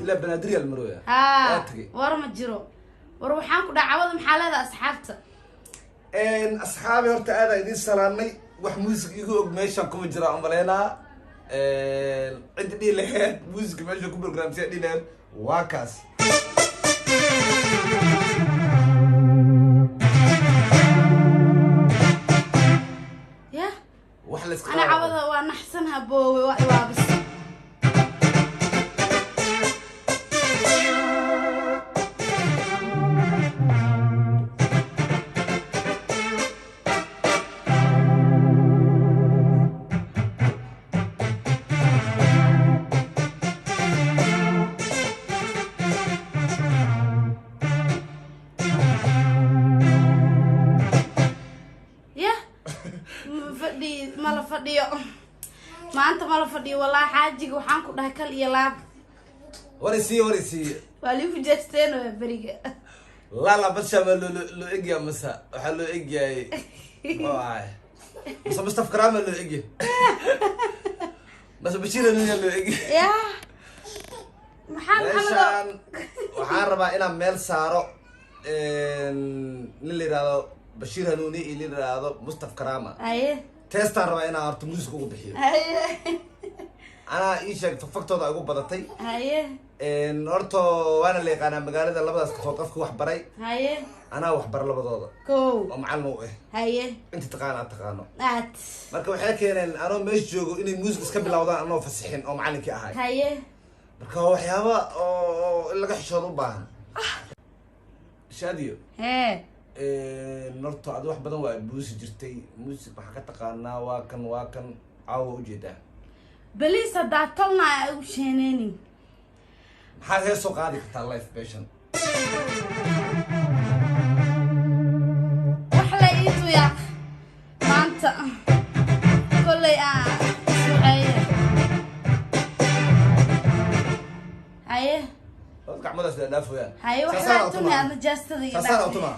إلا بنادري المروية ورا مجرو وروحان كده عوض محلات أصحابته إن أصحابي هرت هذا يدين سلامي وحموسك يقول ماشان كم جرا أمرينا عندي له موسيقى ماشان كم برنامج سيدي له واكاس يا وحلس أنا عوض وأنا أحسنها بوي وابس ما أنت ما لفدي والله حاجة وحنكو ده كل يلعب وريسي والي في جستين بريجة لا بس لو إجي مسا حلو إجي واي بس مستفكرام لو إجي بس بشير لو إجي يا محمد وحاربا إنا ميل سارو اللي رادو بشير هنوني اللي رادو مستفكرامة أيه تيستان ربا إنا أرتو موسيقى وبحيو أنا إيشك فكتو دا أقول بدتي إن أرتو وأنا اللي قانا مقالة اللبدا سكتوقفك وحبري أنا وحبر اللبدا كو ومعلمو أنت تقانا marka waxay keeneen anoo meesh joogo inay music iska bilowdaan anoo fasixin oo macallinkii ahay marka waxyaaba oo laga xishoodo u baahan shaadiyo norto aad wax badan waa buusi jirtay music waxa ka taqaanaa waa kan caawa u jeedaa baliis hadaa talna u sheeneeni maxaad heesoo qaadi kartaa live version wax la iitu yaa maanta kolley haye gacmadaas la dhaafayaan haye waxaa tunay aad jaastada iyo sasana utuma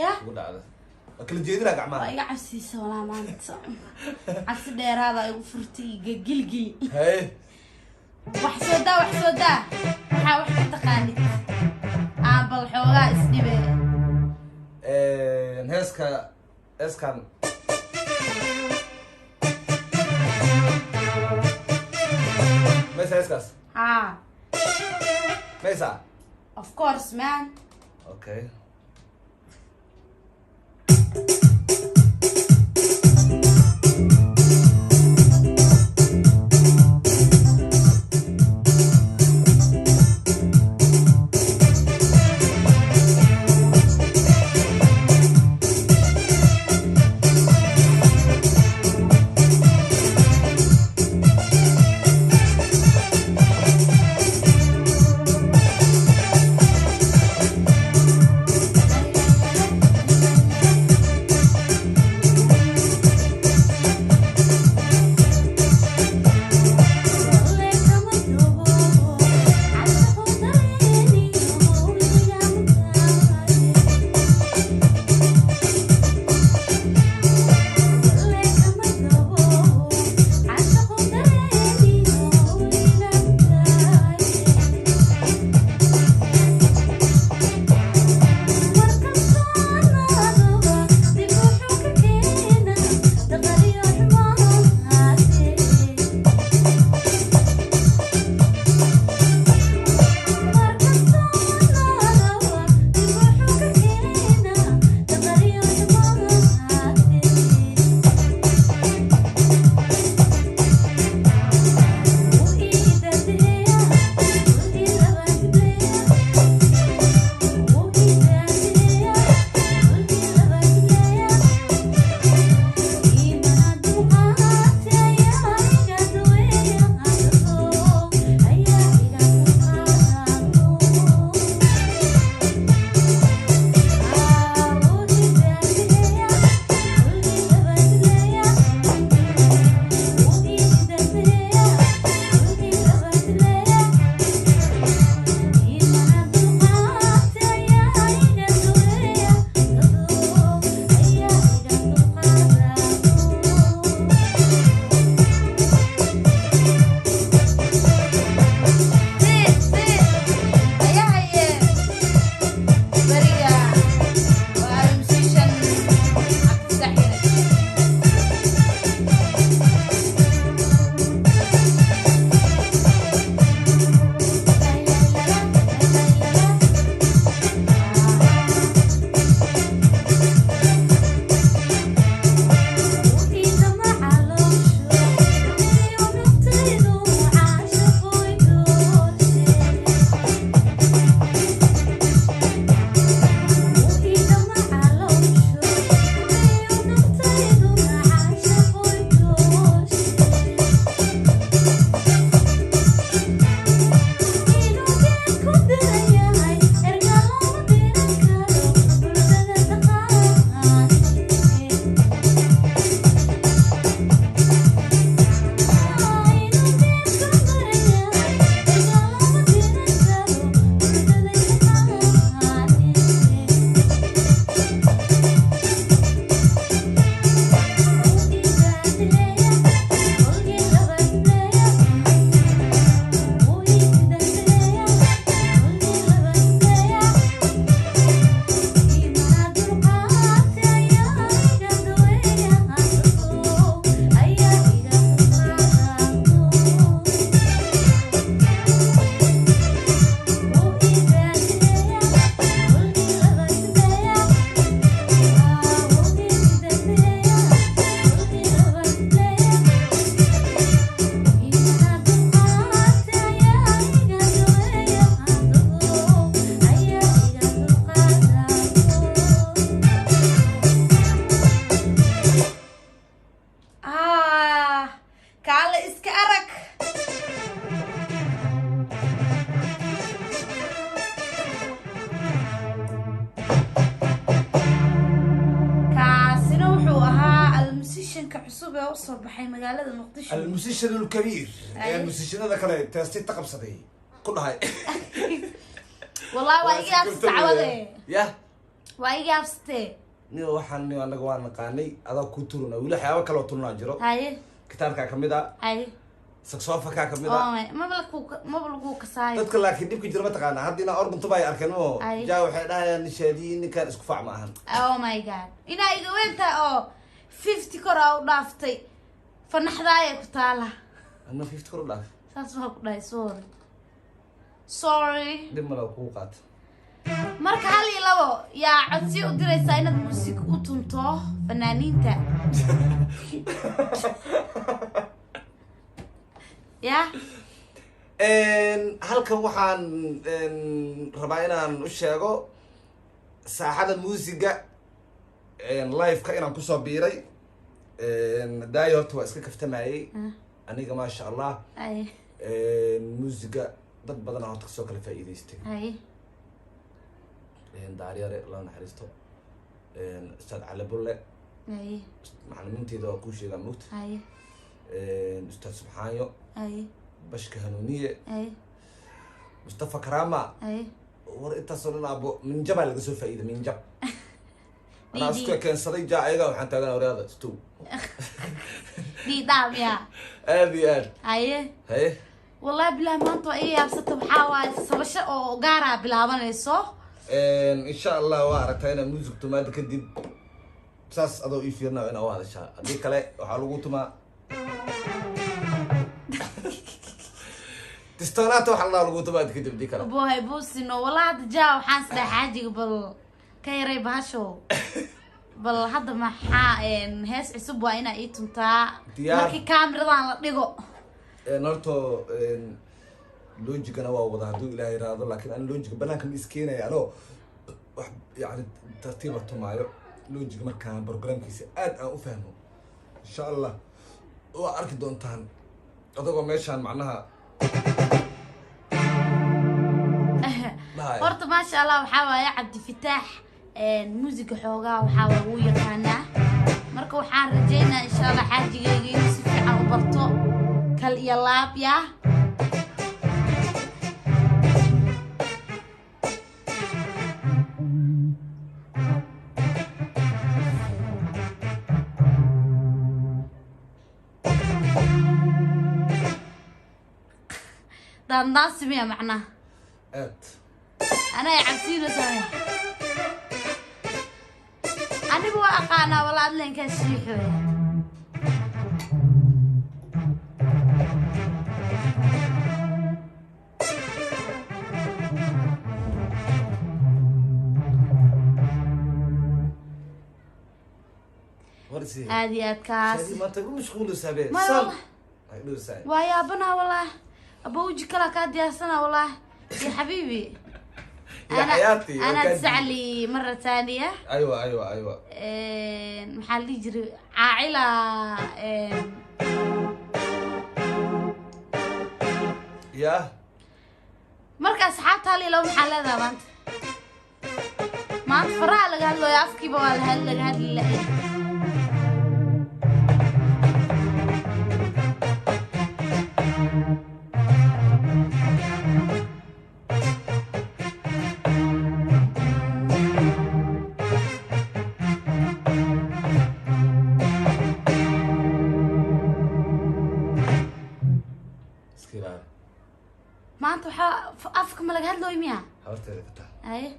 ya ugu dhacda kala jeedina gacmaha iga cabsiisa walaa maanta cabsi dheeraada igu furtay gilgi haye wax soo daa waxaa wax ka taqaanid bal xoogaa isdhibe heeskan heeskaas Mesa of course man okay cusub ee u soo baxay magaalada Muqdisho الموسيقى الكبير الموسيقى هذا كله تستي تقبصتي كلها والله وايجي أبستعوده يا وايجي أبستي نيو وحن أنا جوان قاني هذا كترنا ولا حياة كلا ترنا جرو هاي كتاب كمدا هاي سكسوفة كمدا ما بلقوك ساي تذكر لكن ديك جربت قانا هدينا أوربن طبيعي أركنه جاوا حدا نشادين كان إسكفاع معهم oh my god إنا إجوانتا أو 50 كرة ودافتي فنحضايا كتالا أنا 50 كرة وداف ساسوها كداي sorry دم لو كوقات marka hal iyo labo yaa codsi u diraysaa inaad muusig u tunto fanaaniinta ya halkan waxaan rabaa inaan u sheego saaxada muusiga live-ka inaan kusoo biiray daayo horta waa iska kaftamayay aniga maasha allah muusiga dad badan horta kasoo kala faa'iidaystay دارياري الله نحرسته استاذ علي بوله اي معلمينتي ذا كل شيء موت اي استاذ سبحانيو اي بشكه هنونيه اي مصطفى كرامه اي اتصلنا ابو من جبل لقى فايده من جبل انا اسكو كان صديق جاء ايغا وحان تاغنا رياضه ستو دي دام يا ابي اي هي والله بلا ما انتو اي ابسط بحاول سبشه او غارا بلابانيسو ان شاء الله وارتayna music tumaada kadib saas adoo ii fiirnaa ina waadasha hadii kale waxa lagu tumaa tistoonata waxa lagu tumaa kadib dii kale boohay boosino walaad jaa waxaan sadaa xaajiga bal ka yaray bahasho bal hadda maxaa hees cusub waa ina ii tuntaa markii kaamiradan la dhigo norto لونجيك أنا وضع هدوء إلهي راضي لكن أنا لونجيك بناك مسكينة يعني يعني ترتيبه معي لونجيك مركان برنامج كيسي أنا أفهمه إن شاء الله وأركض دونتان أضرب ماشان معناها horta maasha allah waxaa waaye cabdi fitaax muusiga xoogaa waxaa waa uu yaqaanaa marka waxaan rajeynaa insha allah xaajigayga inuu si fiican u barto kal iyo laab yaa دان سمية معناه أنا عبسينه سامي أنا بوا أقانا ولا أدلين كشيحوي هذه أتكاس ما تقول مشغول سابق ما ويا بنا والله أبوجي كلا كادي أصلا والله يا حبيبي يا حياتي أنا تسعلي مرة ثانية أيوة محل يجري عائلة يا مركز حاطها لي لو محل هذا ما أنت فرع لك هالو يافكي بوال هالك هالي ما أنت أفك ملك هالو يميا حاولت أذكرها أي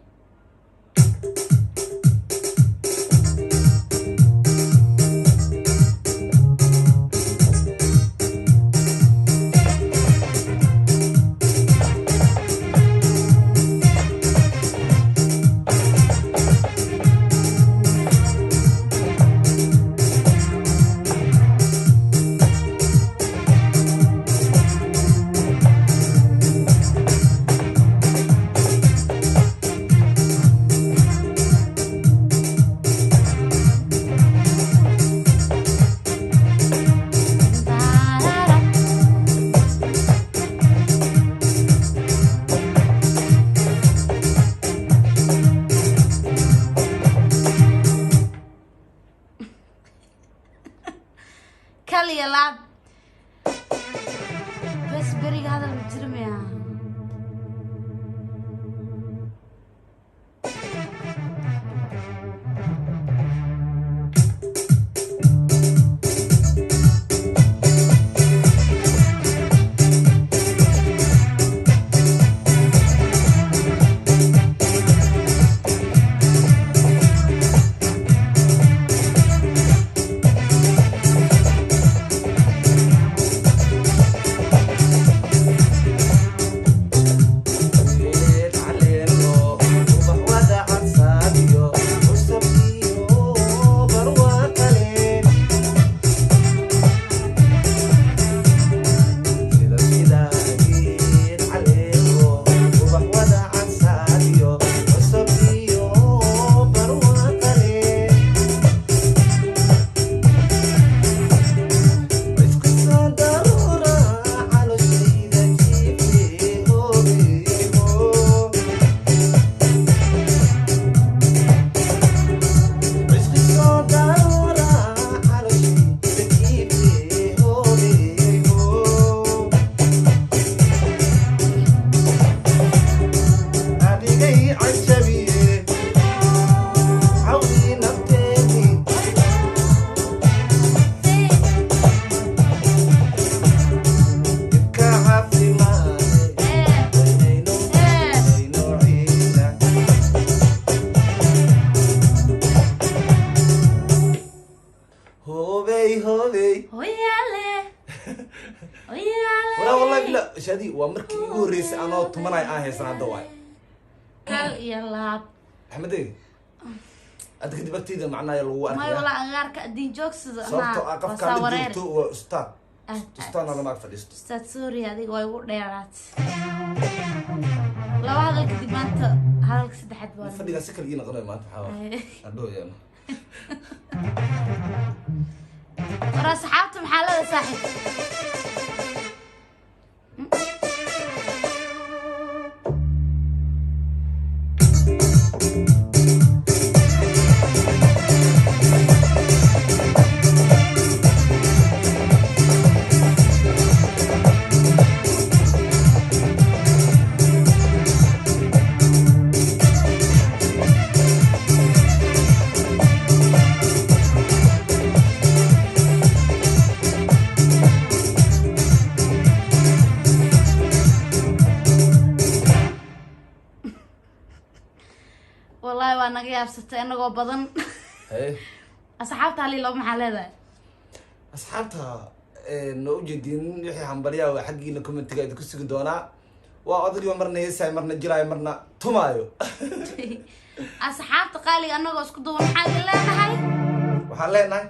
hees anoo tumanay aan heesan hadda waay kal iyo laab axmedey hadda kadib agteyda macnaha lagu may arkaya wala agaarka diin joogsada sababto ah qofkaan la joogto waa ustaad ustaadna lama ag fadhiisto ustaad sorry adiga waa igu dheeraad laba hadal kadib maanta hadalka saddexaad baa fadhiga si kaligiina qanay maanta waxaa adhoo yaano ورا صحابته محلة صاحب والله وانا قيابسته انغو بدن اصحابتها لي لو محلده اصحابتها نو جدين وحي حنبليا وحقينا كومنتيغا idinku sugi doona waa odayga marna heesay marna jiray marna tumaayo اصحابتها قالي انغو isku duwan xal leenahay waxaan leenahay